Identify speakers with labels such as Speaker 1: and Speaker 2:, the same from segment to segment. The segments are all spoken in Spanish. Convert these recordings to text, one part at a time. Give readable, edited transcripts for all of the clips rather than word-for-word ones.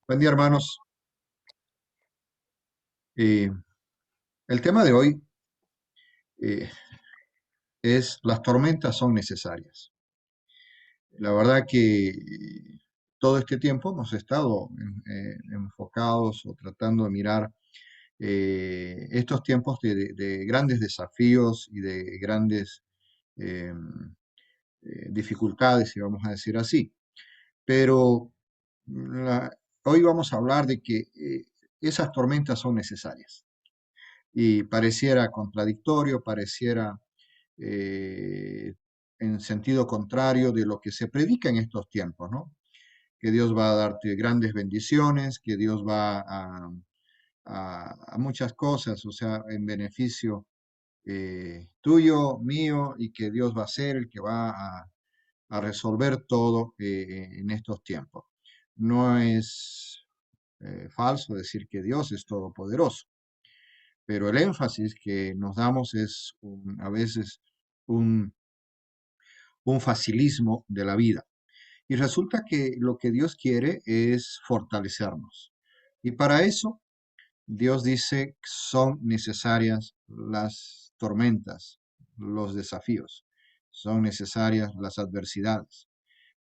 Speaker 1: Buen día, hermanos. Eh, el tema de hoy eh, es las tormentas son necesarias. La verdad que todo este tiempo hemos estado enfocados o tratando de mirar estos tiempos de grandes desafíos y de grandes eh, dificultades, si vamos a decir así. Pero la- hoy vamos a hablar de que esas tormentas son necesarias. Y pareciera contradictorio, pareciera eh, en sentido contrario de lo que se predica en estos tiempos, ¿no? Que Dios va a darte grandes bendiciones, que Dios va a muchas cosas, o sea, en beneficio tuyo, mío, y que Dios va a ser el que va a resolver todo en estos tiempos. No es falso decir que Dios es todopoderoso, pero el énfasis que nos damos es a veces un, un facilismo de la vida. Y resulta que lo que Dios quiere es fortalecernos. Y para eso Dios dice que son necesarias las tormentas, los desafíos, son necesarias las adversidades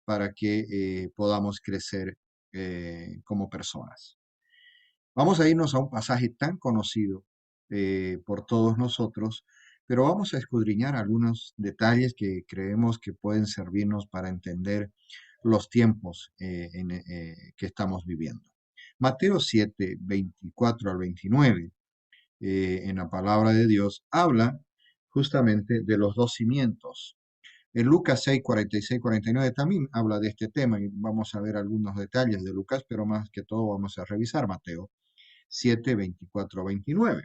Speaker 1: para que podamos crecer como personas. Vamos a irnos a un pasaje tan conocido por todos nosotros, pero vamos a escudriñar algunos detalles que creemos que pueden servirnos para entender los tiempos que estamos viviendo. Mateo 7, 24 al 29, en la palabra de Dios, habla justamente de los dos cimientos. En Lucas 6, 46, 49 también habla de este tema y vamos a ver algunos detalles de Lucas, pero más que todo vamos a revisar Mateo 7, 24, 29.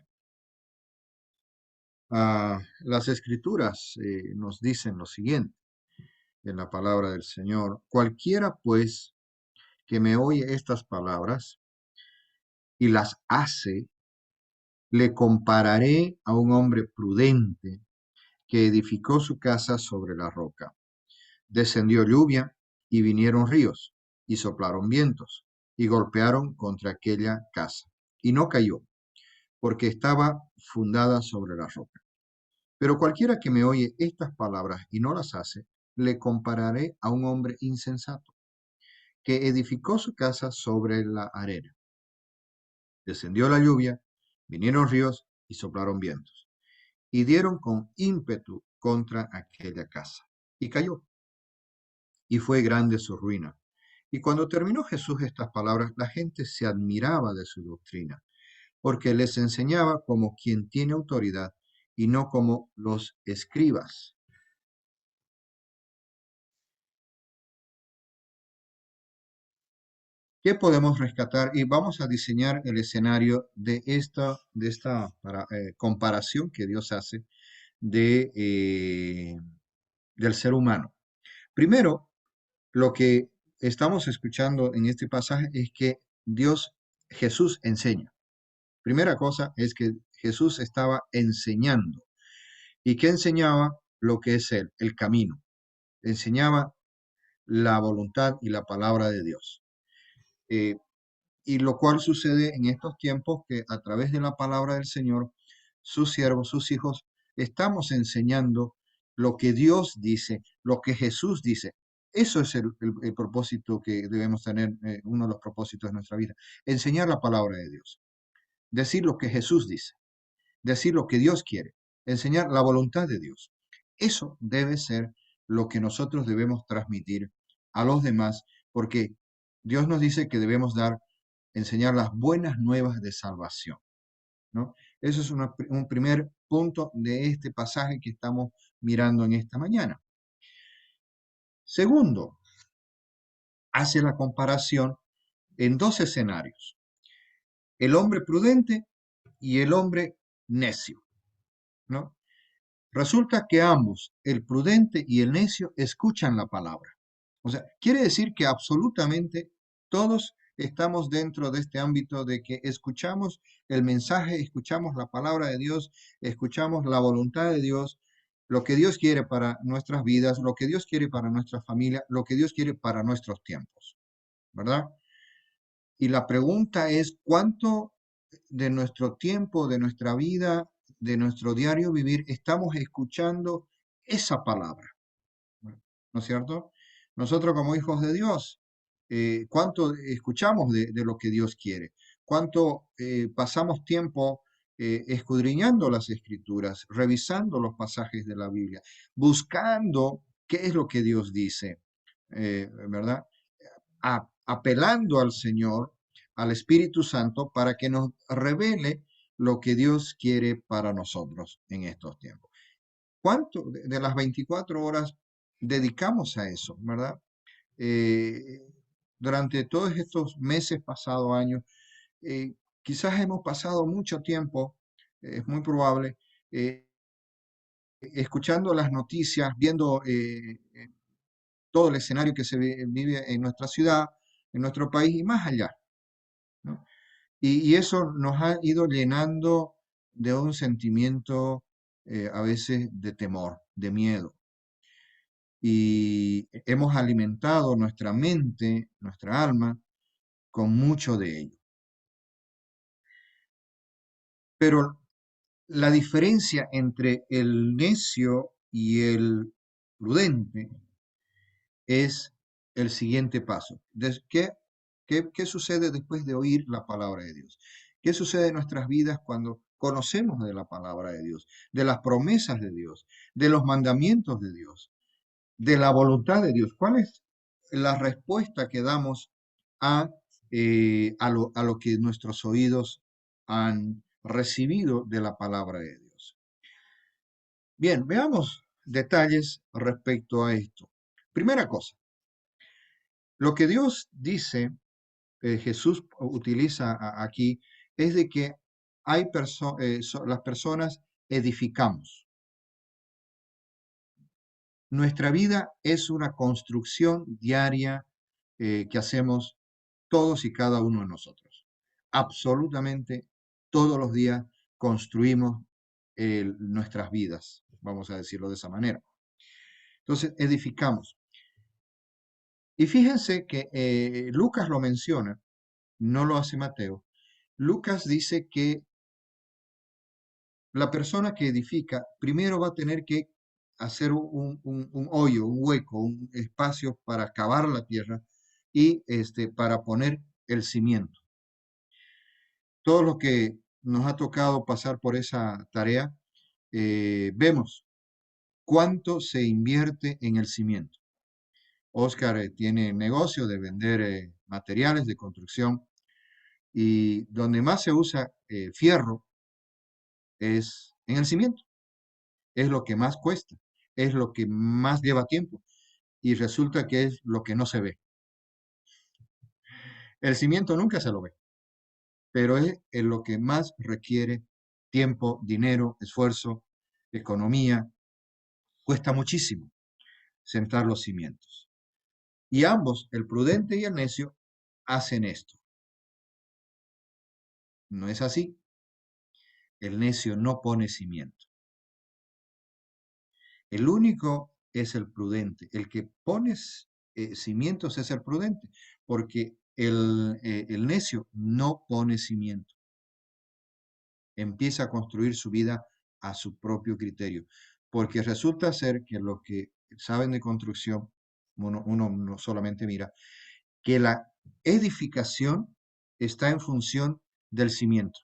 Speaker 1: Las escrituras nos dicen lo siguiente en la palabra del Señor. Cualquiera pues que me oye estas palabras y las hace, le compararé a un hombre prudente que edificó su casa sobre la roca. Descendió lluvia y vinieron ríos y soplaron vientos y golpearon contra aquella casa. Y no cayó, porque estaba fundada sobre la roca. Pero cualquiera que me oye estas palabras y no las hace, le compararé a un hombre insensato, que edificó su casa sobre la arena. Descendió la lluvia, vinieron ríos y soplaron vientos, y dieron con ímpetu contra aquella casa. Y cayó, y fue grande su ruina. Y cuando terminó Jesús estas palabras, la gente se admiraba de su doctrina, porque les enseñaba como quien tiene autoridad y no como los escribas. ¿Qué podemos rescatar? Y vamos a diseñar el escenario de esta comparación que Dios hace del ser humano. Primero, lo que estamos escuchando en este pasaje es que Jesús enseña. Primera cosa es que Jesús estaba enseñando. ¿Y qué enseñaba? Lo que es Él, el camino. Enseñaba la voluntad y la palabra de Dios. Eh, Y lo cual sucede en estos tiempos que a través de la palabra del Señor, sus siervos, sus hijos, estamos enseñando lo que Dios dice, lo que Jesús dice. Eso es el propósito que debemos tener, uno de los propósitos de nuestra vida. Enseñar la palabra de Dios, decir lo que Jesús dice, decir lo que Dios quiere, enseñar la voluntad de Dios. Eso debe ser lo que nosotros debemos transmitir a los demás, porque Dios nos dice que debemos enseñar las buenas nuevas de salvación, ¿no? Eso es un primer punto de este pasaje que estamos mirando en esta mañana. Segundo, hace la comparación en dos escenarios, el hombre prudente y el hombre necio, ¿no? Resulta que ambos, el prudente y el necio, escuchan la palabra. O sea, quiere decir que absolutamente todos estamos dentro de este ámbito de que escuchamos el mensaje, escuchamos la palabra de Dios, escuchamos la voluntad de Dios, lo que Dios quiere para nuestras vidas, lo que Dios quiere para nuestra familia, lo que Dios quiere para nuestros tiempos, ¿verdad? Y la pregunta es, ¿cuánto de nuestro tiempo, de nuestra vida, de nuestro diario vivir estamos escuchando esa palabra? ¿No es cierto? Nosotros como hijos de Dios, ¿cuánto escuchamos de lo que Dios quiere? ¿Cuánto pasamos tiempo escudriñando las escrituras, revisando los pasajes de la Biblia, buscando qué es lo que Dios dice? ¿Verdad? Apelando al Señor, al Espíritu Santo, para que nos revele lo que Dios quiere para nosotros en estos tiempos. ¿Cuánto de las 24 horas dedicamos a eso, verdad? Eh, Durante todos estos meses, pasados años, quizás hemos pasado mucho tiempo, es muy probable, escuchando las noticias, viendo todo el escenario que se vive en nuestra ciudad, en nuestro país y más allá, ¿no? Y eso nos ha ido llenando de un sentimiento a veces de temor, de miedo. Y hemos alimentado nuestra mente, nuestra alma, con mucho de ello. Pero la diferencia entre el necio y el prudente es el siguiente paso. ¿Qué sucede después de oír la palabra de Dios? ¿Qué sucede en nuestras vidas cuando conocemos de la palabra de Dios, de las promesas de Dios, de los mandamientos de Dios, de la voluntad de Dios? ¿Cuál es la respuesta que damos a lo que nuestros oídos han recibido de la palabra de Dios? Bien, veamos detalles respecto a esto. Primera cosa, lo que Dios dice, Jesús utiliza aquí, es de que las personas edificamos. Nuestra vida es una construcción diaria que hacemos todos y cada uno de nosotros. Absolutamente todos los días construimos nuestras vidas, vamos a decirlo de esa manera. Entonces, edificamos. Y fíjense que Lucas lo menciona, no lo hace Mateo. Lucas dice que la persona que edifica primero va a tener que hacer un hoyo, un hueco, un espacio para cavar la tierra y para poner el cimiento. Todos los que nos ha tocado pasar por esa tarea, vemos cuánto se invierte en el cimiento. Oscar tiene negocio de vender materiales de construcción y donde más se usa fierro es en el cimiento. Es lo que más cuesta, es lo que más lleva tiempo y resulta que es lo que no se ve. El cimiento nunca se lo ve, pero es en lo que más requiere tiempo, dinero, esfuerzo, economía. Cuesta muchísimo sentar los cimientos. Y ambos, el prudente y el necio, hacen esto. No es así. El necio no pone cimiento. El único es el prudente. El que pone cimientos es el prudente, porque el necio no pone cimiento. Empieza a construir su vida a su propio criterio, porque resulta ser que los que saben de construcción, uno no solamente mira, que la edificación está en función del cimiento.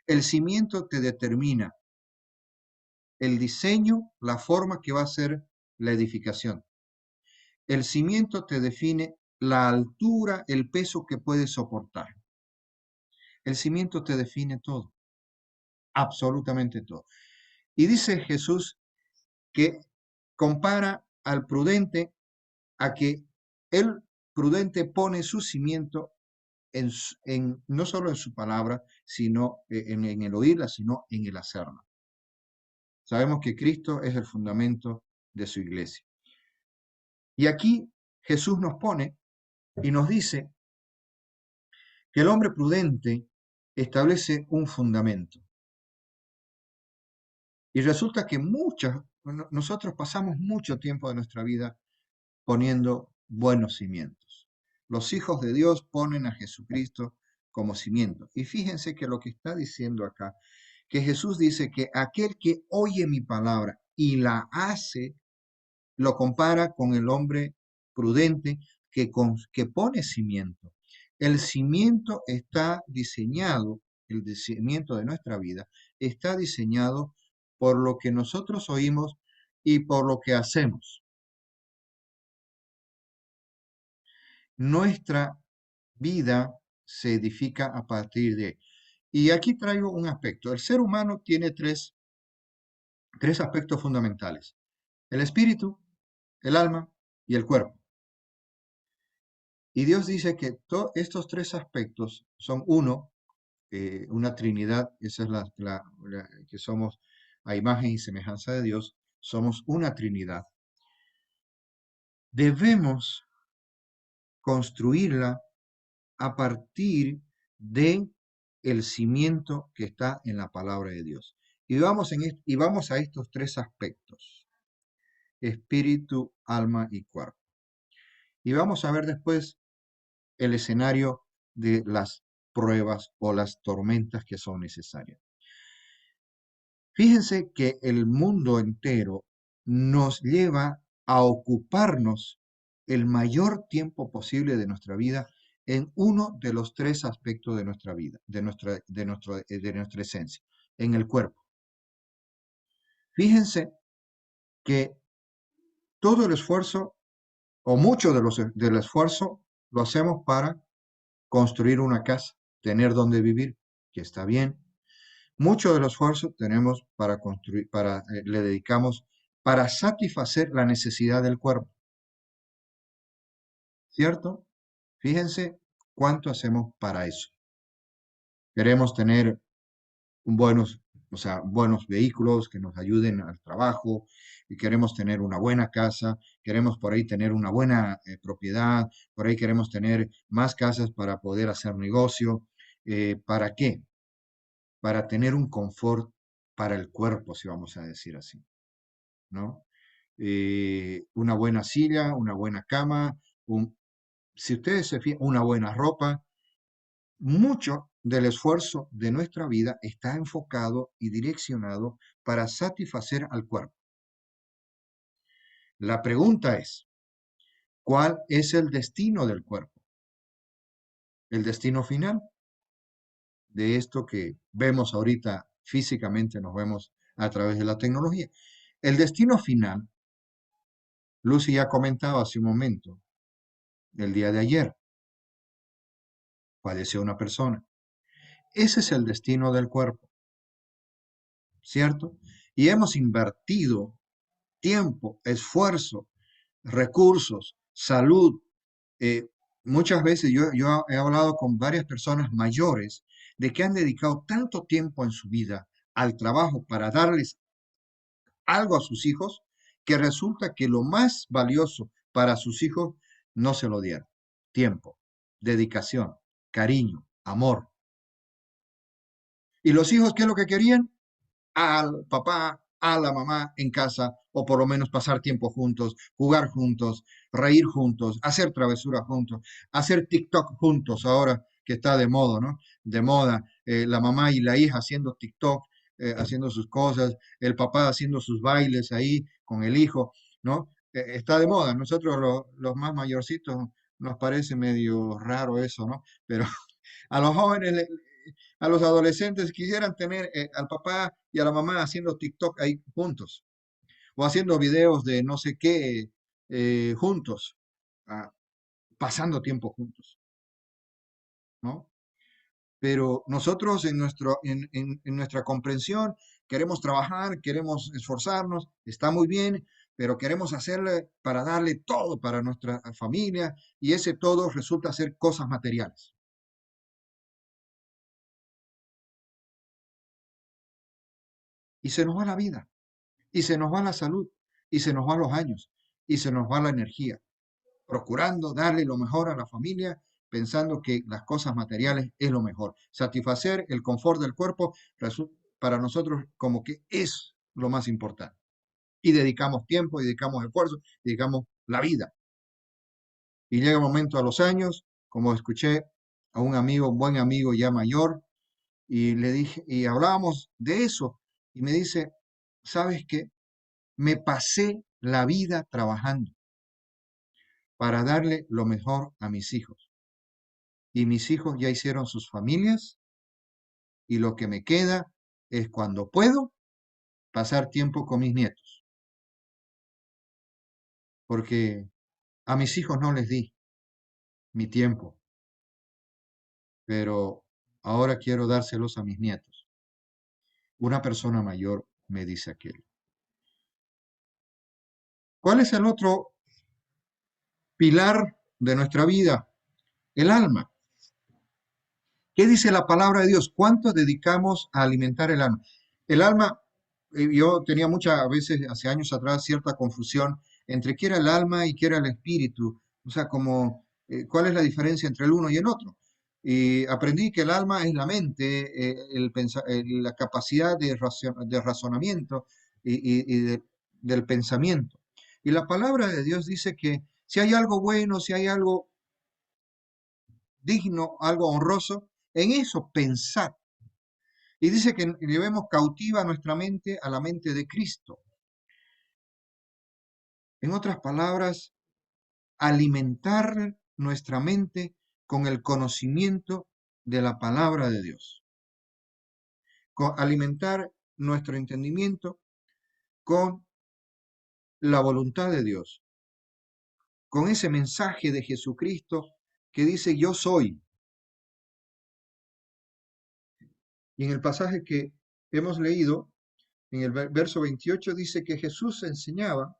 Speaker 1: El cimiento te determina el diseño, la forma que va a ser la edificación. El cimiento te define la altura, el peso que puedes soportar. El cimiento te define todo, absolutamente todo. Y dice Jesús que compara al prudente a que el prudente pone su cimiento no solo en su palabra, sino en el oírla, sino en el hacerla. Sabemos que Cristo es el fundamento de su iglesia. Y aquí Jesús nos pone y nos dice que el hombre prudente establece un fundamento. Y resulta que nosotros pasamos mucho tiempo de nuestra vida poniendo buenos cimientos. Los hijos de Dios ponen a Jesucristo como cimiento. Y fíjense que lo que está diciendo acá, que Jesús dice que aquel que oye mi palabra y la hace, lo compara con el hombre prudente que pone cimiento. El cimiento está diseñado, el cimiento de nuestra vida está diseñado por lo que nosotros oímos y por lo que hacemos. Nuestra vida se edifica a partir de. Y aquí traigo un aspecto. El ser humano tiene tres aspectos fundamentales. El espíritu, el alma y el cuerpo. Y Dios dice que estos tres aspectos son uno, una trinidad, esa es que somos a imagen y semejanza de Dios, somos una trinidad. Debemos construirla a partir de el cimiento que está en la palabra de Dios. Y vamos a estos tres aspectos, espíritu, alma y cuerpo. Y vamos a ver después el escenario de las pruebas o las tormentas que son necesarias. Fíjense que el mundo entero nos lleva a ocuparnos el mayor tiempo posible de nuestra vida en uno de los tres aspectos de nuestra vida, de nuestra esencia, en el cuerpo. Fíjense que todo el esfuerzo, o mucho del esfuerzo, lo hacemos para construir una casa, tener donde vivir, que está bien. Mucho del esfuerzo tenemos para construir, le dedicamos para satisfacer la necesidad del cuerpo, ¿cierto? Fíjense cuánto hacemos para eso. Queremos tener buenos, buenos vehículos que nos ayuden al trabajo, y queremos tener una buena casa, queremos por ahí tener una buena propiedad, por ahí queremos tener más casas para poder hacer negocio. ¿Para qué? Para tener un confort para el cuerpo, si vamos a decir así, ¿no? Una buena silla, una buena cama, si ustedes se fijan, una buena ropa. Mucho del esfuerzo de nuestra vida está enfocado y direccionado para satisfacer al cuerpo. La pregunta es, ¿cuál es el destino del cuerpo? El destino final de esto que vemos ahorita físicamente, nos vemos a través de la tecnología. El destino final, Lucy ya comentaba hace un momento, el día de ayer, falleció una persona. Ese es el destino del cuerpo, ¿cierto? Y hemos invertido tiempo, esfuerzo, recursos, salud. Eh, Muchas veces yo he hablado con varias personas mayores de que han dedicado tanto tiempo en su vida al trabajo para darles algo a sus hijos, que resulta que lo más valioso para sus hijos no se lo dieron. Tiempo, dedicación, cariño, amor. ¿Y los hijos qué es lo que querían? Al papá, a la mamá en casa, o por lo menos pasar tiempo juntos, jugar juntos, reír juntos, hacer travesuras juntos, hacer TikTok juntos ahora que está de moda, ¿no? De moda, la mamá y la hija haciendo TikTok, haciendo sus cosas, el papá haciendo sus bailes ahí con el hijo, ¿no? Está de moda. Nosotros los más mayorcitos nos parece medio raro eso, ¿no? Pero a los jóvenes, a los adolescentes quisieran tener al papá y a la mamá haciendo TikTok ahí juntos o haciendo videos de no sé qué juntos, ah, pasando tiempo juntos, ¿no? Pero nosotros en nuestra comprensión queremos trabajar, queremos esforzarnos, está muy bien, pero queremos hacerle para darle todo para nuestra familia y ese todo resulta ser cosas materiales. Y se nos va la vida, y se nos va la salud, y se nos van los años, y se nos va la energía, procurando darle lo mejor a la familia, pensando que las cosas materiales es lo mejor. Satisfacer el confort del cuerpo para nosotros como que es lo más importante. Y dedicamos tiempo, dedicamos esfuerzo, dedicamos la vida. Y llega un momento a los años, como escuché a un amigo, un buen amigo ya mayor, y le dije, y hablábamos de eso, y me dice, ¿sabes qué? Me pasé la vida trabajando para darle lo mejor a mis hijos. Y mis hijos ya hicieron sus familias, y lo que me queda es cuando puedo pasar tiempo con mis nietos, porque a mis hijos no les di mi tiempo, pero ahora quiero dárselos a mis nietos. Una persona mayor me dice aquel. ¿Cuál es el otro pilar de nuestra vida? El alma. ¿Qué dice la palabra de Dios? ¿Cuánto dedicamos a alimentar el alma? El alma, yo tenía muchas veces, hace años atrás, cierta confusión entre qué era el alma y qué era el espíritu. O sea, como, ¿cuál es la diferencia entre el uno y el otro? Y aprendí que el alma es la mente, la capacidad de razonamiento y del pensamiento. Y la palabra de Dios dice que si hay algo bueno, si hay algo digno, algo honroso, en eso pensar. Y dice que llevemos cautiva nuestra mente a la mente de Cristo. En otras palabras, alimentar nuestra mente con el conocimiento de la palabra de Dios. Alimentar nuestro entendimiento con la voluntad de Dios, con ese mensaje de Jesucristo que dice yo soy. Y en el pasaje que hemos leído, en el verso 28, dice que Jesús enseñaba,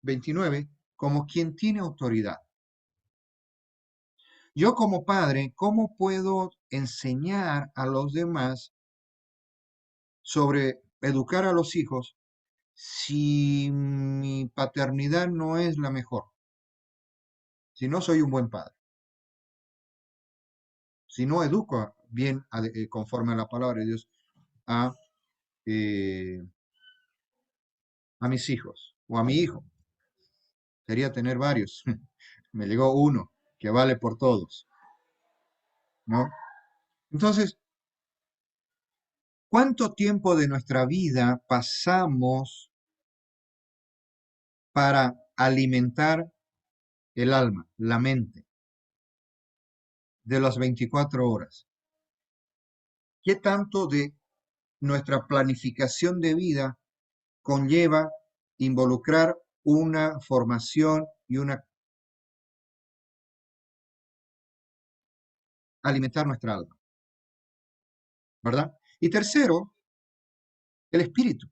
Speaker 1: 29, como quien tiene autoridad. Yo como padre, ¿cómo puedo enseñar a los demás sobre educar a los hijos si mi paternidad no es la mejor? Si no soy un buen padre, si no educo bien conforme a la palabra de Dios a, eh, a mis hijos o a mi hijo. Quería tener varios. Me llegó uno que vale por todos, ¿no? Entonces, ¿cuánto tiempo de nuestra vida pasamos para alimentar el alma, la mente, de las 24 horas? ¿Qué tanto de nuestra planificación de vida conlleva involucrar una formación y una alimentar nuestra alma, ¿verdad? Y tercero, el espíritu.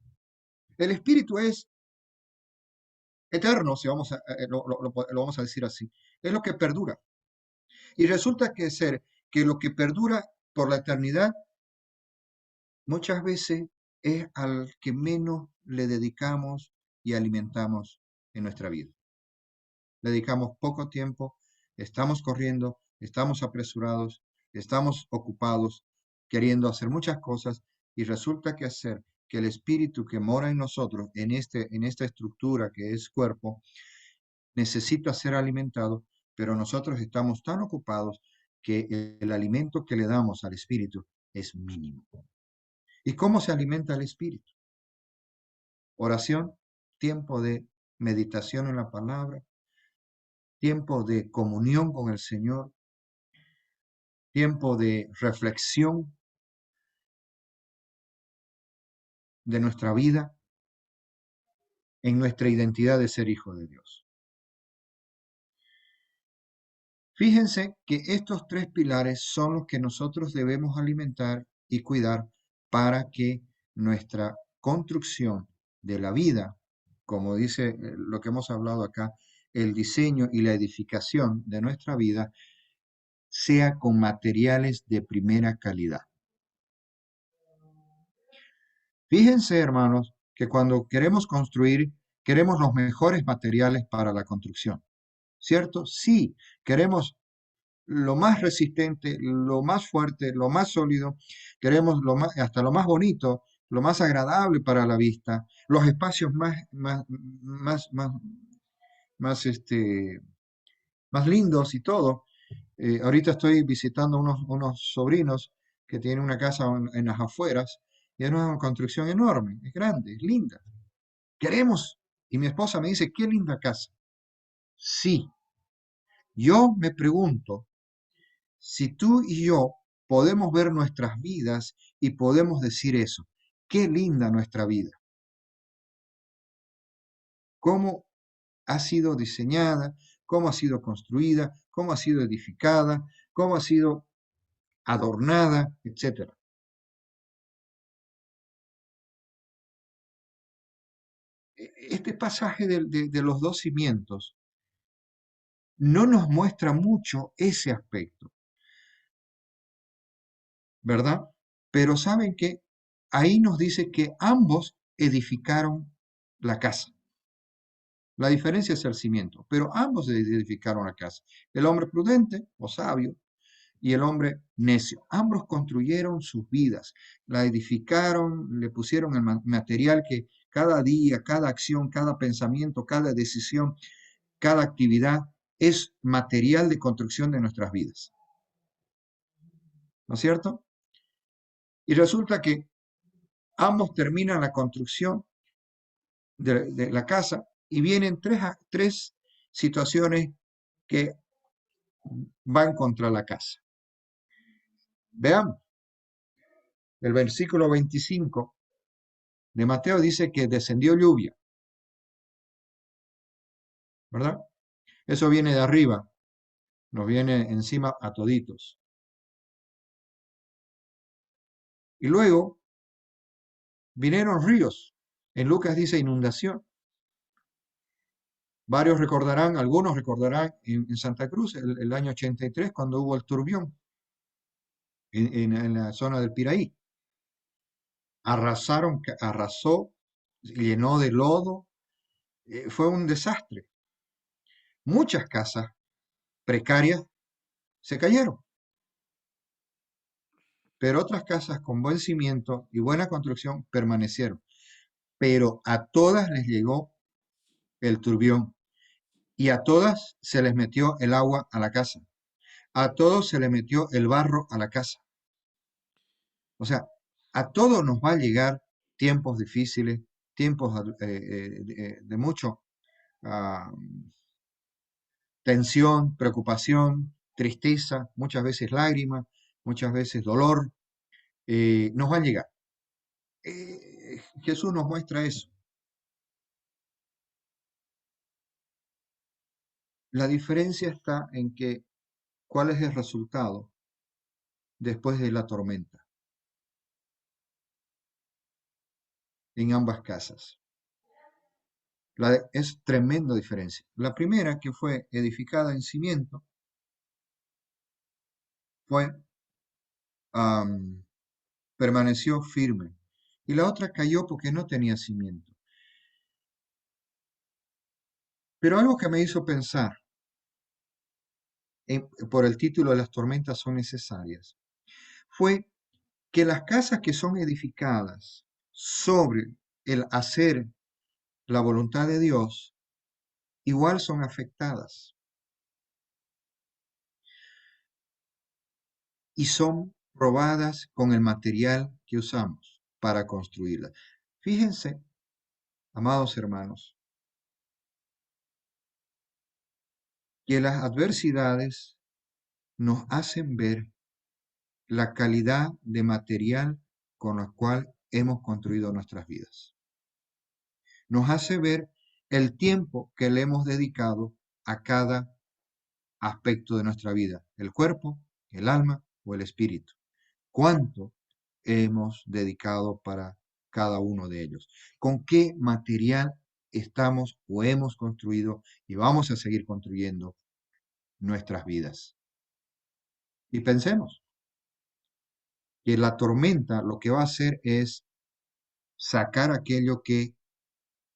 Speaker 1: El espíritu es eterno, si vamos lo vamos a decir así. Es lo que perdura. Y resulta que lo que perdura por la eternidad muchas veces es al que menos le dedicamos y alimentamos en nuestra vida. Le dedicamos poco tiempo, estamos corriendo, estamos apresurados, estamos ocupados, queriendo hacer muchas cosas y resulta que hacer que el espíritu que mora en nosotros, en esta estructura que es cuerpo, necesita ser alimentado, pero nosotros estamos tan ocupados que el alimento que le damos al espíritu es mínimo. ¿Y cómo se alimenta el espíritu? Oración, tiempo de meditación en la palabra, tiempo de comunión con el Señor, tiempo de reflexión de nuestra vida en nuestra identidad de ser hijo de Dios. Fíjense que estos tres pilares son los que nosotros debemos alimentar y cuidar para que nuestra construcción de la vida, como dice lo que hemos hablado acá, el diseño y la edificación de nuestra vida, sea con materiales de primera calidad. Fíjense, hermanos, que cuando queremos construir, queremos los mejores materiales para la construcción, ¿cierto? Sí, queremos lo más resistente, lo más fuerte, lo más sólido, queremos hasta lo más bonito, lo más agradable para la vista, los espacios más más lindos y todo. Ahorita estoy visitando unos sobrinos que tienen una casa en las afueras y es una construcción enorme, es grande, es linda. Queremos. Y mi esposa me dice, qué linda casa. Sí, yo me pregunto si tú y yo podemos ver nuestras vidas y podemos decir eso. Qué linda nuestra vida. Cómo ha sido diseñada, cómo ha sido construida, cómo ha sido edificada, cómo ha sido adornada, etcétera. Este pasaje de los dos cimientos no nos muestra mucho ese aspecto, ¿verdad? Pero saben que ahí nos dice que ambos edificaron la casa. La diferencia es el cimiento, pero ambos edificaron la casa. El hombre prudente o sabio y el hombre necio. Ambos construyeron sus vidas, la edificaron, le pusieron el material que cada día, cada acción, cada pensamiento, cada decisión, cada actividad es material de construcción de nuestras vidas. ¿No es cierto? Y resulta que ambos terminan la construcción de la casa y vienen tres situaciones que van contra la casa. Veamos, el versículo 25 de Mateo dice que descendió lluvia, ¿verdad? Eso viene de arriba, nos viene encima a toditos. Y luego vinieron ríos. En Lucas dice inundación. Varios recordarán, algunos recordarán en Santa Cruz el año 83 cuando hubo el turbión en la zona del Piraí. Arrasó, llenó de lodo, fue un desastre. Muchas casas precarias se cayeron, pero otras casas con buen cimiento y buena construcción permanecieron. Pero a todas les llegó el turbión y a todas se les metió el agua a la casa. A todos se les metió el barro a la casa. O sea, a todos nos va a llegar tiempos difíciles, tiempos de mucho uh, tensión, preocupación, tristeza, muchas veces lágrimas, muchas veces dolor, nos va a llegar. Jesús nos muestra eso. La diferencia está en que cuál es el resultado después de la tormenta en ambas casas. Es tremenda diferencia. La primera, que fue edificada en cimiento, fue permaneció firme. Y la otra cayó porque no tenía cimiento. Pero algo que me hizo pensar por el título de las tormentas son necesarias, fue que las casas que son edificadas sobre el hacer la voluntad de Dios, igual son afectadas y son probadas con el material que usamos para construirlas. Fíjense, amados hermanos, que las adversidades nos hacen ver la calidad de material con la cual hemos construido nuestras vidas. Nos hace ver el tiempo que le hemos dedicado a cada aspecto de nuestra vida, el cuerpo, el alma o el espíritu. ¿Cuánto hemos dedicado para cada uno de ellos? ¿Con qué material estamos o hemos construido y vamos a seguir construyendo nuestras vidas? Y pensemos que la tormenta lo que va a hacer es sacar aquello que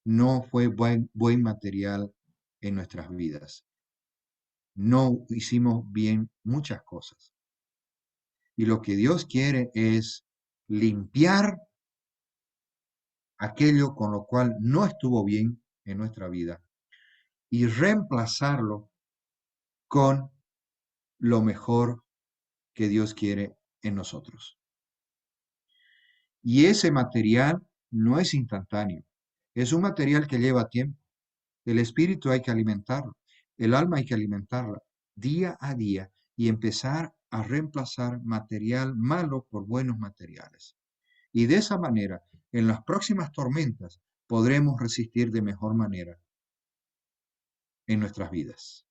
Speaker 1: no fue buen material en nuestras vidas. No hicimos bien muchas cosas. Y lo que Dios quiere es limpiar aquello con lo cual no estuvo bien en nuestra vida y reemplazarlo con lo mejor que Dios quiere en nosotros. Y ese material no es instantáneo, es un material que lleva tiempo. El espíritu hay que alimentarlo, el alma hay que alimentarla día a día y empezar a reemplazar material malo por buenos materiales. Y de esa manera, en las próximas tormentas, podremos resistir de mejor manera en nuestras vidas.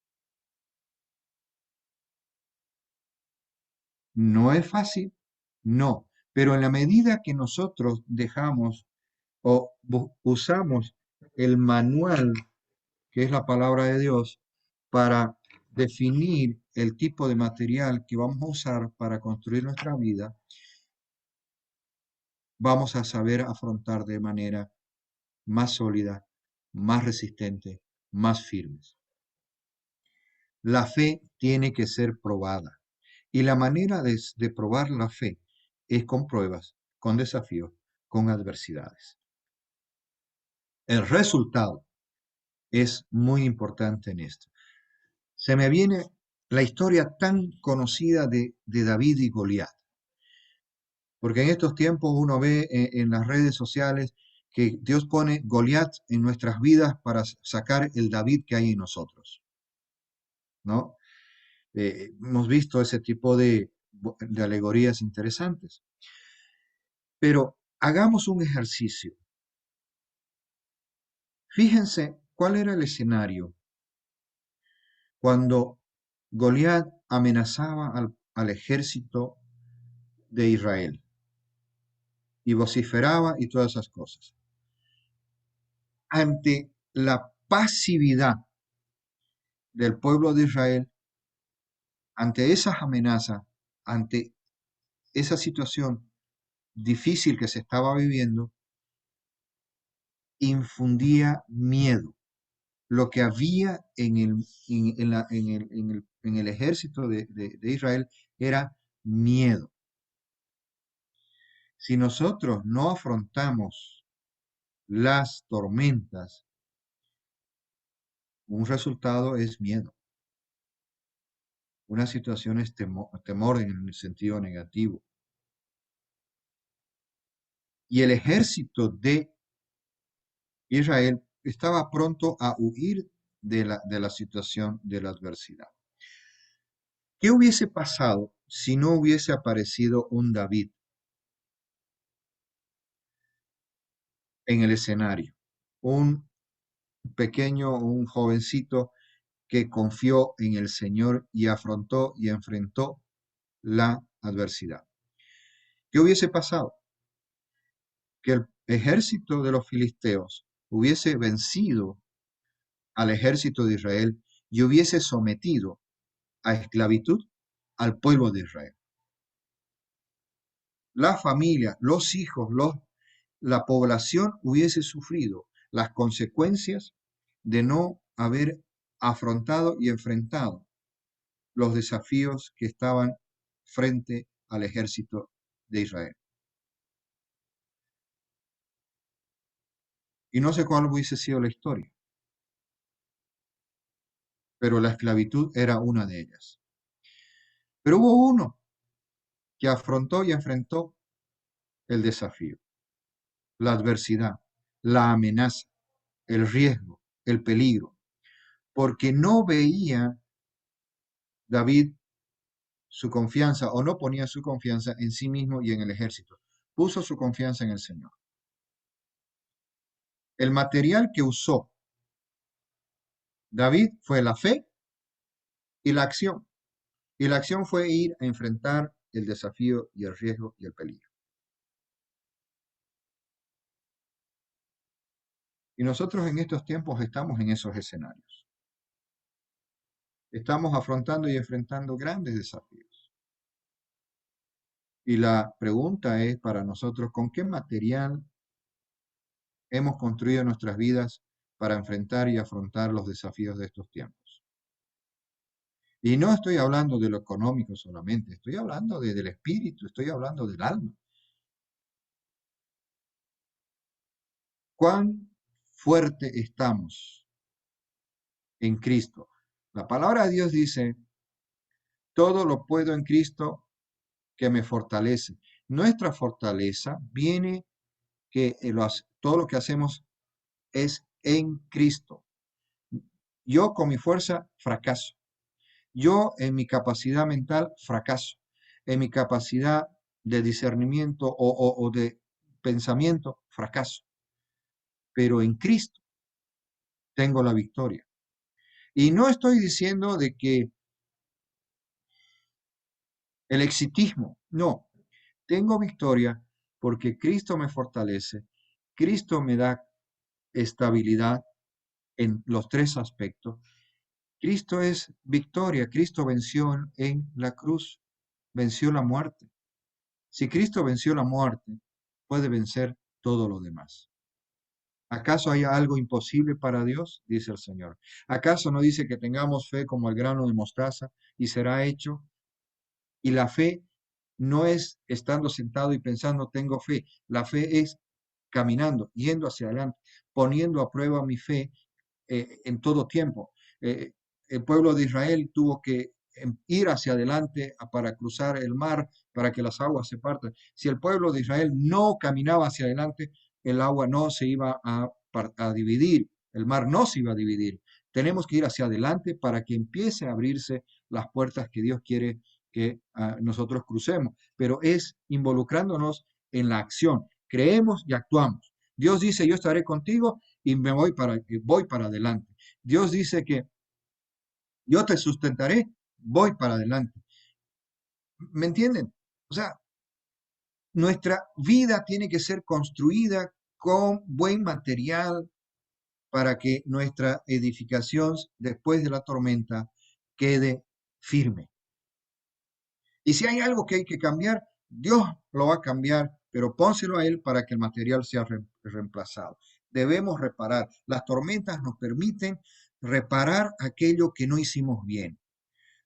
Speaker 1: ¿No es fácil? No, pero en la medida que nosotros dejamos o usamos el manual, que es la palabra de Dios, para definir el tipo de material que vamos a usar para construir nuestra vida, vamos a saber afrontar de manera más sólida, más resistente, más firmes. La fe tiene que ser probada y la manera de probar la fe es con pruebas, con desafíos, con adversidades. El resultado es muy importante en esto. Se me viene la historia tan conocida de David y Goliat, porque en estos tiempos uno ve en las redes sociales que Dios pone Goliat en nuestras vidas para sacar el David que hay en nosotros, ¿no? Hemos visto ese tipo de alegorías interesantes. Pero hagamos un ejercicio. Fíjense cuál era el escenario cuando Goliat amenazaba al ejército de Israel y vociferaba y todas esas cosas. Ante la pasividad del pueblo de Israel, ante esas amenazas, ante esa situación difícil que se estaba viviendo, infundía miedo. Lo que había en el ejército de Israel era miedo. Si nosotros no afrontamos las tormentas, un resultado es miedo. Una situación es temor en el sentido negativo. Y el ejército de Israel estaba pronto a huir de la situación de la adversidad. ¿Qué hubiese pasado si no hubiese aparecido un David en el escenario? Un pequeño, un jovencito que confió en el Señor y afrontó y enfrentó la adversidad. ¿Qué hubiese pasado? Que el ejército de los filisteos hubiese vencido al ejército de Israel y hubiese sometido a esclavitud al pueblo de Israel. La familia, los hijos, la población hubiese sufrido las consecuencias de no haber afrontado y enfrentado los desafíos que estaban frente al ejército de Israel. Y no sé cuál hubiese sido la historia, pero la esclavitud era una de ellas. Pero hubo uno que afrontó y enfrentó el desafío, la adversidad, la amenaza, el riesgo, el peligro, porque no veía David su confianza o no ponía su confianza en sí mismo y en el ejército. Puso su confianza en el Señor. El material que usó David fue la fe y la acción. Y la acción fue ir a enfrentar el desafío y el riesgo y el peligro. Y nosotros en estos tiempos estamos en esos escenarios. Estamos afrontando y enfrentando grandes desafíos. Y la pregunta es para nosotros, ¿con qué material hemos construido nuestras vidas para enfrentar y afrontar los desafíos de estos tiempos? Y no estoy hablando de lo económico solamente, estoy hablando del espíritu, estoy hablando del alma. ¿Cuán fuerte estamos en Cristo? La palabra de Dios dice, todo lo puedo en Cristo que me fortalece. Nuestra fortaleza viene que todo lo que hacemos es en Cristo. Yo con mi fuerza fracaso. Yo en mi capacidad mental fracaso. En mi capacidad de discernimiento o de pensamiento fracaso. Pero en Cristo tengo la victoria. Y no estoy diciendo de que el exitismo, no, tengo victoria porque Cristo me fortalece, Cristo me da estabilidad en los tres aspectos. Cristo es victoria, Cristo venció en la cruz, venció la muerte. Si Cristo venció la muerte, puede vencer todo lo demás. ¿Acaso hay algo imposible para Dios? Dice el Señor. ¿Acaso no dice que tengamos fe como el grano de mostaza y será hecho? Y la fe no es estando sentado y pensando tengo fe. La fe es caminando, yendo hacia adelante, poniendo a prueba mi fe en todo tiempo. Eh, el pueblo de Israel tuvo que ir hacia adelante para cruzar el mar, para que las aguas se partan. Si el pueblo de Israel no caminaba hacia adelante, el agua no se iba a dividir, el mar no se iba a dividir. Tenemos que ir hacia adelante para que empiece a abrirse las puertas que Dios quiere que nosotros crucemos, pero es involucrándonos en la acción. Creemos y actuamos. Dios dice, yo estaré contigo y voy para adelante. Dios dice que yo te sustentaré, voy para adelante. ¿Me entienden? O sea, nuestra vida tiene que ser construida con buen material para que nuestra edificación después de la tormenta quede firme. Y si hay algo que hay que cambiar, Dios lo va a cambiar, pero pónselo a Él para que el material sea reemplazado. Debemos reparar. Las tormentas nos permiten reparar aquello que no hicimos bien.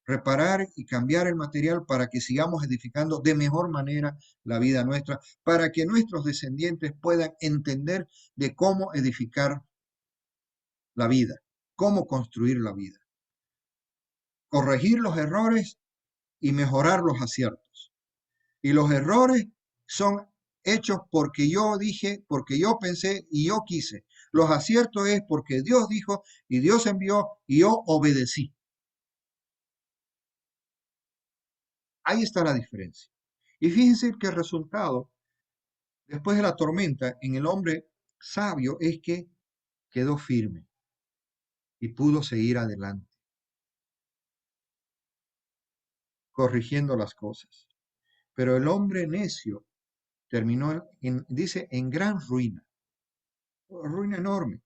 Speaker 1: Reparar y cambiar el material para que sigamos edificando de mejor manera la vida nuestra, para que nuestros descendientes puedan entender de cómo edificar la vida, cómo construir la vida, corregir los errores y mejorar los aciertos. Y los errores son hechos porque yo dije, porque yo pensé y yo quise. Los aciertos es porque Dios dijo y Dios envió y yo obedecí. Ahí está la diferencia. Y fíjense que el resultado, después de la tormenta, en el hombre sabio es que quedó firme y pudo seguir adelante, corrigiendo las cosas. Pero el hombre necio terminó, dice, en gran ruina, ruina enorme.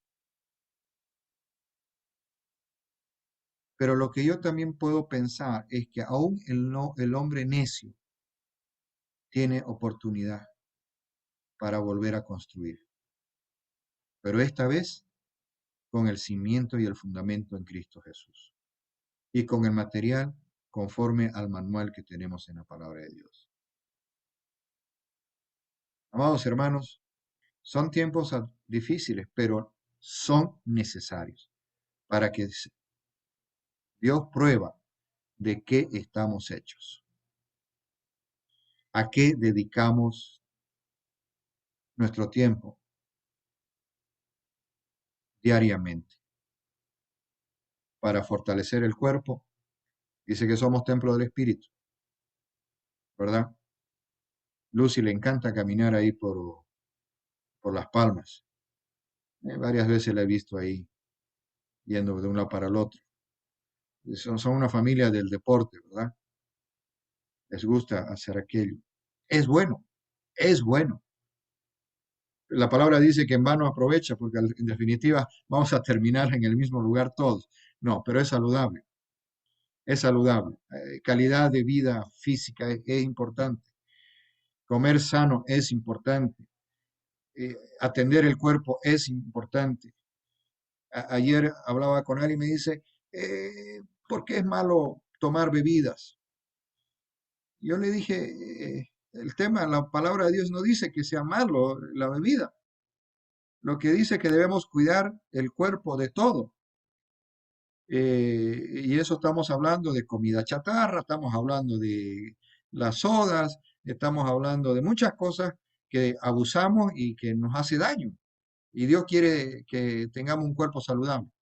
Speaker 1: Pero lo que yo también puedo pensar es que aún el hombre necio tiene oportunidad para volver a construir, pero esta vez con el cimiento y el fundamento en Cristo Jesús y con el material conforme al manual que tenemos en la palabra de Dios. Amados hermanos, son tiempos difíciles, pero son necesarios para que Dios prueba de qué estamos hechos, a qué dedicamos nuestro tiempo diariamente para fortalecer el cuerpo. Dice que somos templo del Espíritu, ¿verdad? Lucy le encanta caminar ahí por Las Palmas. Varias veces la he visto ahí yendo de un lado para el otro. Son una familia del deporte, ¿verdad? Les gusta hacer aquello. Es bueno, es bueno. La palabra dice que en vano aprovecha, porque en definitiva vamos a terminar en el mismo lugar todos. No, pero es saludable, es saludable. Calidad de vida física es importante. Comer sano es importante. Atender el cuerpo es importante. Ayer hablaba con él y me dice, ¿por qué es malo tomar bebidas? Yo le dije, el tema, la palabra de Dios no dice que sea malo la bebida. Lo que dice es que debemos cuidar el cuerpo de todo. Y eso estamos hablando de comida chatarra, estamos hablando de las sodas, estamos hablando de muchas cosas que abusamos y que nos hace daño. Y Dios quiere que tengamos un cuerpo saludable.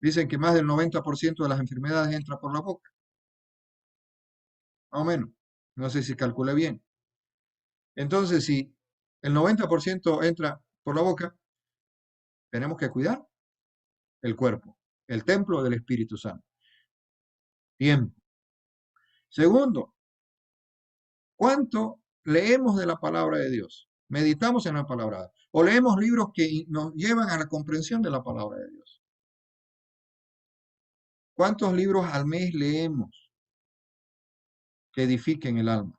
Speaker 1: Dicen que más del 90% de las enfermedades entra por la boca, más o menos. No sé si calculé bien. Entonces, si el 90% entra por la boca, tenemos que cuidar el cuerpo, el templo del Espíritu Santo. Tiempo. Segundo, ¿cuánto leemos de la palabra de Dios? Meditamos en la palabra. O leemos libros que nos llevan a la comprensión de la palabra de Dios. ¿Cuántos libros al mes leemos que edifiquen el alma?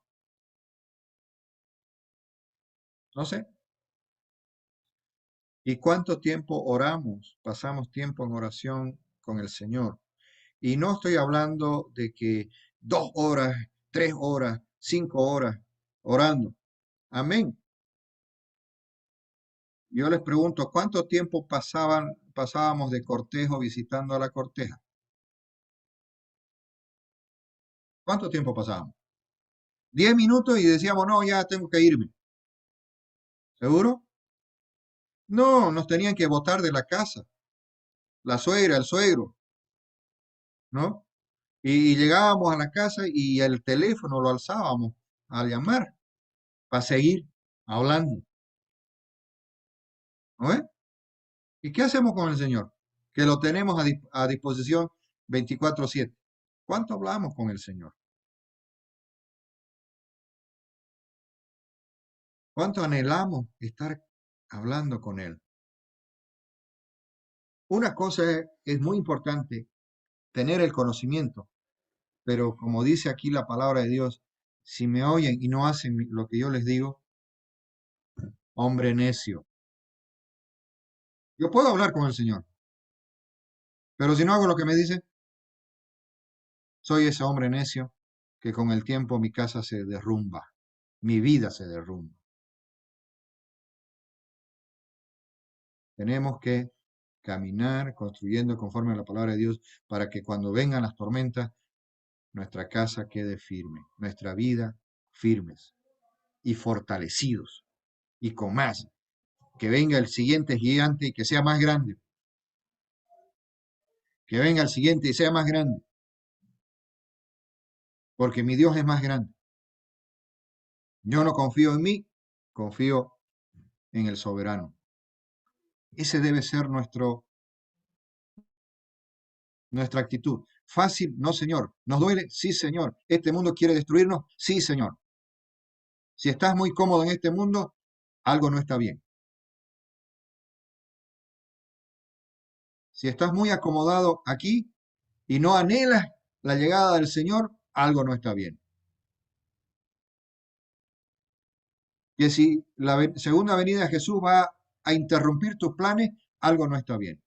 Speaker 1: No sé. ¿Y cuánto tiempo oramos? Pasamos tiempo en oración con el Señor. Y no estoy hablando de que 2 horas, 3 horas, 5 horas orando. Amén. Yo les pregunto, ¿cuánto tiempo pasábamos de cortejo visitando a la corteja? ¿Cuánto tiempo pasábamos? 10 minutos y decíamos, no, ya tengo que irme. ¿Seguro? No, nos tenían que botar de la casa, la suegra, el suegro, ¿no? Y llegábamos a la casa y el teléfono lo alzábamos a llamar para seguir hablando, ¿no es? ¿Y qué hacemos con el Señor? Que lo tenemos a disposición 24/7. ¿Cuánto hablamos con el Señor? ¿Cuánto anhelamos estar hablando con Él? Una cosa es muy importante, tener el conocimiento, pero como dice aquí la palabra de Dios, si me oyen y no hacen lo que yo les digo, hombre necio. Yo puedo hablar con el Señor, pero si no hago lo que me dice, soy ese hombre necio que con el tiempo mi casa se derrumba, mi vida se derrumba. Tenemos que caminar construyendo conforme a la palabra de Dios para que cuando vengan las tormentas, nuestra casa quede firme, nuestra vida firmes y fortalecidos y con más. Que venga el siguiente gigante y que sea más grande. Que venga el siguiente y sea más grande. Porque mi Dios es más grande. Yo no confío en mí, confío en el soberano. Ese debe ser nuestra actitud. Fácil, no, Señor. ¿Nos duele? Sí, Señor. ¿Este mundo quiere destruirnos? Sí, Señor. Si estás muy cómodo en este mundo, algo no está bien. Si estás muy acomodado aquí y no anhelas la llegada del Señor, algo no está bien. Que si la segunda venida de Jesús va a interrumpir tus planes, algo no está bien.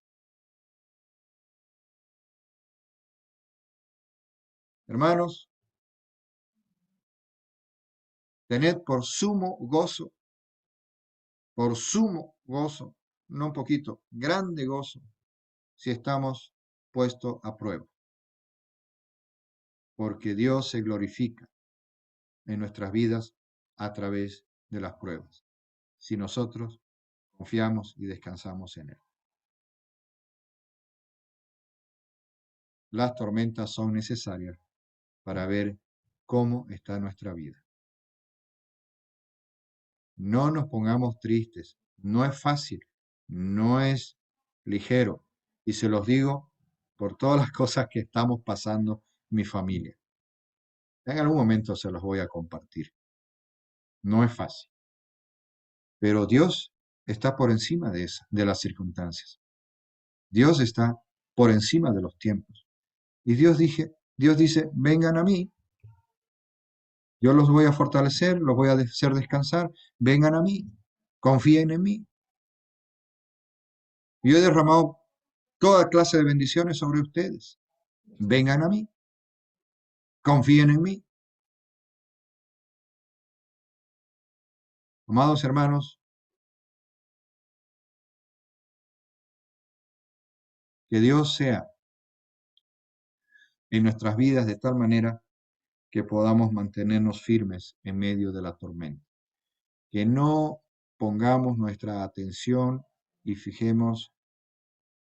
Speaker 1: Hermanos, tened por sumo gozo, no un poquito, grande gozo, si estamos puestos a prueba, porque Dios se glorifica en nuestras vidas a través de las pruebas, si nosotros confiamos y descansamos en Él. Las tormentas son necesarias para ver cómo está nuestra vida. No nos pongamos tristes, no es fácil, no es ligero. Y se los digo por todas las cosas que estamos pasando mi familia. En algún momento se los voy a compartir. No es fácil, pero Dios está por encima de las circunstancias. Dios está por encima de los tiempos. Y Dios dice, vengan a mí, yo los voy a fortalecer, los voy a hacer descansar, vengan a mí, confíen en mí. Yo he derramado toda clase de bendiciones sobre ustedes. Vengan a mí, confíen en mí. Amados hermanos, que Dios sea en nuestras vidas de tal manera que podamos mantenernos firmes en medio de la tormenta. Que no pongamos nuestra atención y fijemos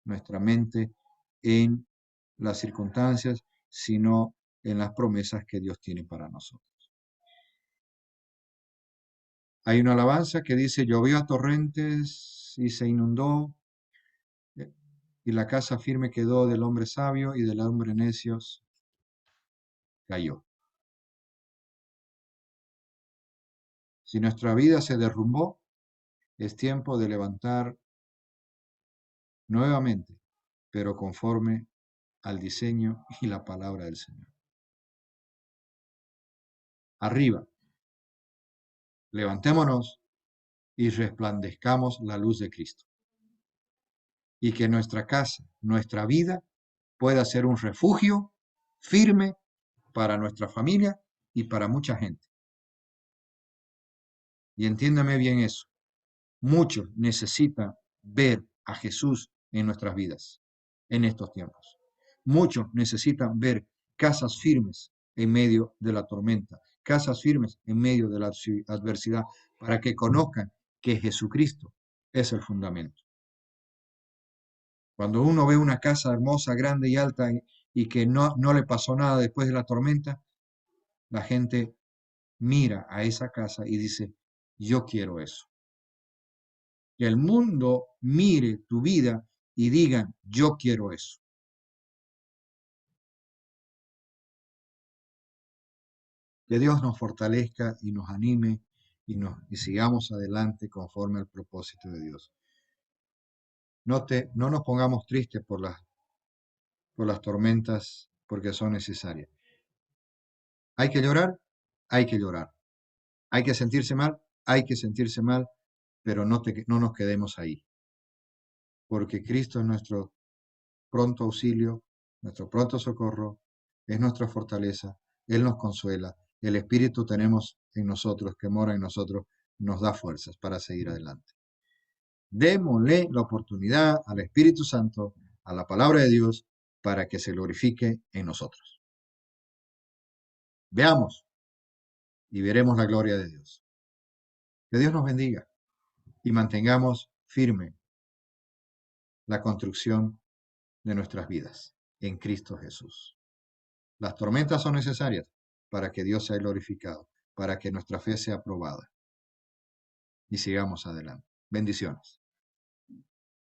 Speaker 1: nuestra mente en las circunstancias, sino en las promesas que Dios tiene para nosotros. Hay una alabanza que dice, llovió a torrentes y se inundó, y la casa firme quedó del hombre sabio y del hombre necio cayó. Si nuestra vida se derrumbó, es tiempo de levantar nuevamente, pero conforme al diseño y la palabra del Señor. Arriba, levantémonos y resplandezcamos la luz de Cristo. Y que nuestra casa, nuestra vida, pueda ser un refugio firme para nuestra familia y para mucha gente. Y entiéndame bien eso. Muchos necesitan ver a Jesús en nuestras vidas en estos tiempos. Muchos necesitan ver casas firmes en medio de la tormenta, casas firmes en medio de la adversidad, para que conozcan que Jesucristo es el fundamento. Cuando uno ve una casa hermosa, grande y alta y que no le pasó nada después de la tormenta, la gente mira a esa casa y dice, yo quiero eso. Que el mundo mire tu vida y digan, yo quiero eso. Que Dios nos fortalezca y nos anime y sigamos adelante conforme al propósito de Dios. No nos pongamos tristes por las tormentas porque son necesarias. Hay que llorar, hay que llorar. Hay que sentirse mal, hay que sentirse mal, pero no nos quedemos ahí. Porque Cristo es nuestro pronto auxilio, nuestro pronto socorro, es nuestra fortaleza, Él nos consuela, el Espíritu tenemos en nosotros, que mora en nosotros, nos da fuerzas para seguir adelante. Démosle la oportunidad al Espíritu Santo, a la palabra de Dios, para que se glorifique en nosotros. Veamos y veremos la gloria de Dios. Que Dios nos bendiga y mantengamos firme la construcción de nuestras vidas en Cristo Jesús. Las tormentas son necesarias para que Dios sea glorificado, para que nuestra fe sea aprobada y sigamos adelante. Bendiciones.